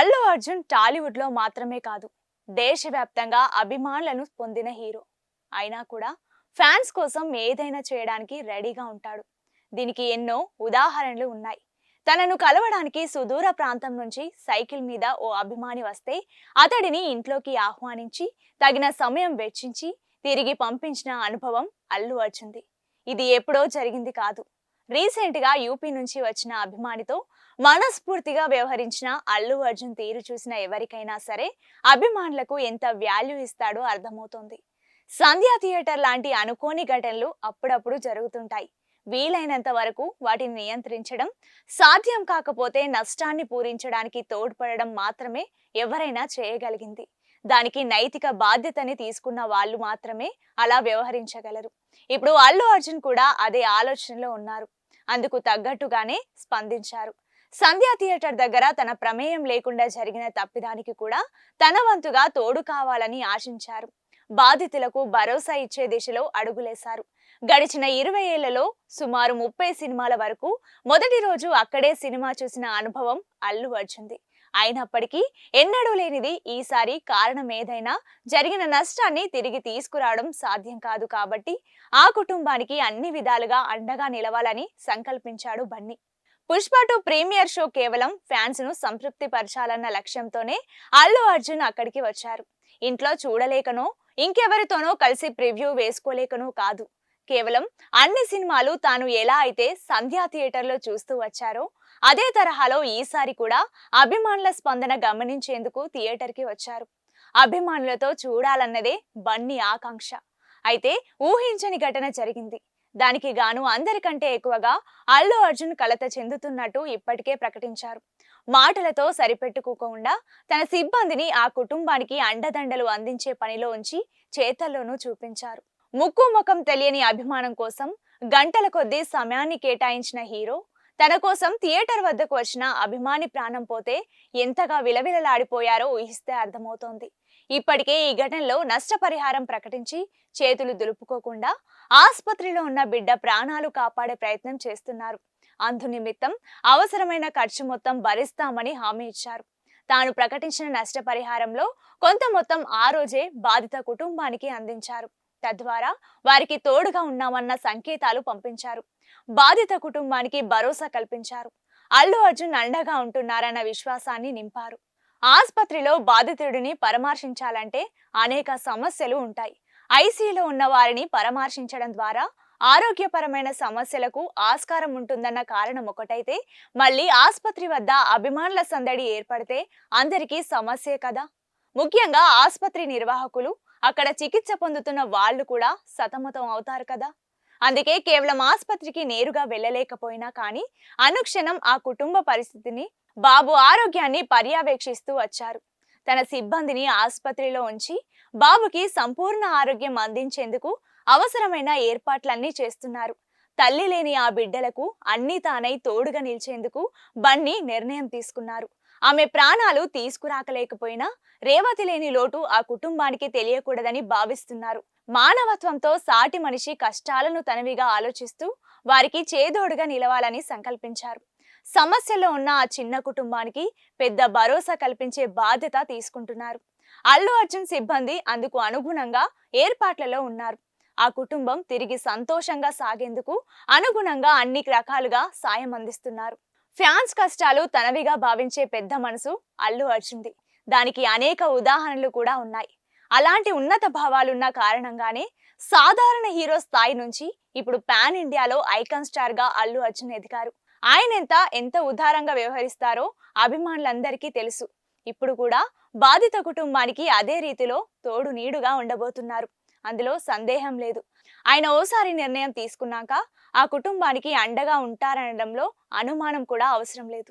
అల్లు అర్జున్ టాలీవుడ్ లో మాత్రమే కాదు, దేశవ్యాప్తంగా అభిమానులను పొందిన హీరో. అయినా కూడా ఫ్యాన్స్ కోసం ఏదైనా చేయడానికి రెడీగా ఉంటాడు. దీనికి ఎన్నో ఉదాహరణలు ఉన్నాయి. తనను కలవడానికి సుదూర ప్రాంతం నుంచి సైకిల్ మీద ఓ అభిమాని వస్తే అతడిని ఇంట్లోకి ఆహ్వానించి తగిన సమయం వెచ్చించి తిరిగి పంపించిన అనుభవం అల్లు అర్జున్ది. ఇది ఎప్పుడో జరిగింది కాదు. రీసెంట్ గా యూపీ నుంచి వచ్చిన అభిమానితో మనస్ఫూర్తిగా వ్యవహరించిన అల్లు అర్జున్ తీరు చూసిన ఎవరికైనా సరే అభిమానులకు ఎంత వాల్యూ ఇస్తాడో అర్థమవుతోంది. సంధ్యా థియేటర్ లాంటి అనుకోని ఘటనలు అప్పుడప్పుడు జరుగుతుంటాయి. వీలైనంత వరకు వాటిని నియంత్రించడం, సాధ్యం కాకపోతే నష్టాన్ని పూరించడానికి తోడ్పడడం మాత్రమే ఎవరైనా చేయగలిగింది. దానికి నైతిక బాధ్యతని తీసుకున్న వాళ్ళు మాత్రమే అలా వ్యవహరించగలరు. ఇప్పుడు అల్లు అర్జున్ కూడా అదే ఆలోచనలో ఉన్నారు. అందుకు తగ్గట్టుగానే స్పందించారు. సంధ్యా థియేటర్ దగ్గర తన ప్రమేయం లేకుండా జరిగిన తప్పిదానికి కూడా తన వంతుగా తోడు కావాలని ఆశించారు. బాధితులకు భరోసా ఇచ్చే దిశలో అడుగులేశారు. గడిచిన 20 ఏళ్లలో సుమారు 30 సినిమాల వరకు మొదటి రోజు అక్కడే సినిమా చూసిన అనుభవం అల్లు అర్జున్ది. అయినప్పటికీ ఎన్నడూ లేనిది ఈసారి కారణం ఏదైనా జరిగిన నష్టాన్ని తిరిగి తీసుకురావడం సాధ్యం కాదు కాబట్టి ఆ కుటుంబానికి అన్ని విధాలుగా అండగా నిలవాలని సంకల్పించాడు బన్నీ. పుష్ప 2 ప్రీమియర్ షో కేవలం ఫ్యాన్స్ ను సంతృప్తి పరచాలన్న లక్ష్యంతోనే అల్లు అర్జున్ అక్కడికి వచ్చారు. ఇంట్లో చూడలేకనో ఇంకెవరితోనో కలిసి ప్రివ్యూ వేసుకోలేకనో కాదు. కేవలం అన్ని సినిమాలు తాను ఎలా అయితే సంధ్యా థియేటర్లో చూస్తూ వచ్చారో అదే తరహాలో ఈసారి కూడా అభిమానుల స్పందన గమనించేందుకు థియేటర్కి వచ్చారు. అభిమానులతో చూడాలన్నదే బన్నీ ఆకాంక్ష. అయితే ఊహించని ఘటన జరిగింది. దానికి గాను అందరికంటే ఎక్కువగా అల్లు అర్జున్ కలత చెందుతున్నట్టు ఇప్పటికే ప్రకటించారు. మాటలతో సరిపెట్టుకోకుండా తన సిబ్బందిని ఆ కుటుంబానికి అండదండలు అందించే పనిలో ఉంచి చేతల్లోనూ చూపించారు. ముక్కు ముఖం తెలియని అభిమానం కోసం గంటల కొద్దీ సమయాన్ని కేటాయించిన హీరో తన కోసం థియేటర్ వద్దకు వచ్చిన అభిమాని ప్రాణం పోతే ఎంతగా విలవిలలాడిపోయారో ఊహిస్తే అర్థమవుతోంది. ఇప్పటికే ఈ ఘటనలో నష్టపరిహారం ప్రకటించి చేతులు దులుపుకోకుండా ఆసుపత్రిలో ఉన్న బిడ్డ ప్రాణాలు కాపాడే ప్రయత్నం చేస్తున్నారు. అందు నిమిత్తం అవసరమైన ఖర్చు మొత్తం భరిస్తామని హామీ ఇచ్చారు. తాను ప్రకటించిన నష్టపరిహారంలో కొంత మొత్తం ఆ రోజే బాధిత కుటుంబానికి అందించారు. తద్వారా వారికి తోడుగా ఉన్నామన్న సంకేతాలు పంపించారు. బాధిత కుటుంబానికి భరోసా కల్పించారు. అల్లు అర్జున్ అండగా ఉంటున్నారన్న విశ్వాసాన్ని నింపారు. ఆసుపత్రిలో బాధితుడిని పరామర్శించాలంటే అనేక సమస్యలు ఉంటాయి. ఐసీయూలో ఉన్న వారిని పరామర్శించడం ద్వారా ఆరోగ్యపరమైన సమస్యలకు ఆస్కారం ఉంటుందన్న కారణం ఒకటైతే, మళ్ళీ ఆసుపత్రి వద్ద అభిమానుల సందడి ఏర్పడితే అందరికీ సమస్యే కదా. ముఖ్యంగా ఆసుపత్రి నిర్వాహకులు, అక్కడ చికిత్స పొందుతున్న వాళ్ళు కూడా సతమతం అవుతారు కదా. అందుకే కేవలం ఆసుపత్రికి నేరుగా వెళ్ళలేకపోయినా కానీ అనుక్షణం ఆ కుటుంబ పరిస్థితిని, బాబు ఆరోగ్యాన్ని పర్యవేక్షిస్తూ వచ్చారు. తన సిబ్బందిని ఆసుపత్రిలో ఉంచి బాబుకి సంపూర్ణ ఆరోగ్యం అందించేందుకు అవసరమైన ఏర్పాట్లన్నీ చేస్తున్నారు. తల్లి లేని ఆ బిడ్డలకు అన్ని తానై తోడుగా నిలిచేందుకు బన్నీ నిర్ణయం తీసుకున్నారు. ఆమె ప్రాణాలు తీసుకురాకలేకపోయినా రేవతి లేని లోటు ఆ కుటుంబానికి తెలియకూడదని భావిస్తున్నారు. మానవత్వంతో సాటి మనిషి కష్టాలను తనవిగా ఆలోచిస్తూ వారికి చేదోడుగా నిలవాలని సంకల్పించారు. సమస్యలో ఉన్న ఆ చిన్న కుటుంబానికి పెద్ద భరోసా కల్పించే బాధ్యత తీసుకుంటున్నారు. అల్లు అర్జున్ సిబ్బంది అందుకు అనుగుణంగా ఏర్పాట్లలో ఉన్నారు. ఆ కుటుంబం తిరిగి సంతోషంగా సాగేందుకు అనుగుణంగా అన్ని రకాలుగా సాయం అందిస్తున్నారు. ఫ్యాన్స్ కష్టాలు తనవిగా భావించే పెద్ద మనసు అల్లు అర్జున్ది. దానికి అనేక ఉదాహరణలు కూడా ఉన్నాయి. అలాంటి ఉన్నత భావాలున్న కారణంగానే సాధారణ హీరో స్థాయి నుంచి ఇప్పుడు పాన్ ఇండియాలో ఐకాన్ స్టార్ గా అల్లు అర్జున్ ఎదిగారు. ఆయన ఎంత ఉదారంగా వ్యవహరిస్తారో అభిమానులందరికీ తెలుసు. ఇప్పుడు కూడా బాధిత కుటుంబానికి అదే రీతిలో తోడు నీడుగా ఉండబోతున్నారు. అందులో సందేహం లేదు. ఆయన ఓసారి నిర్ణయం తీసుకున్నాక ఆ కుటుంబానికి అండగా ఉంటారనడంలో అనుమానం కూడా అవసరం లేదు.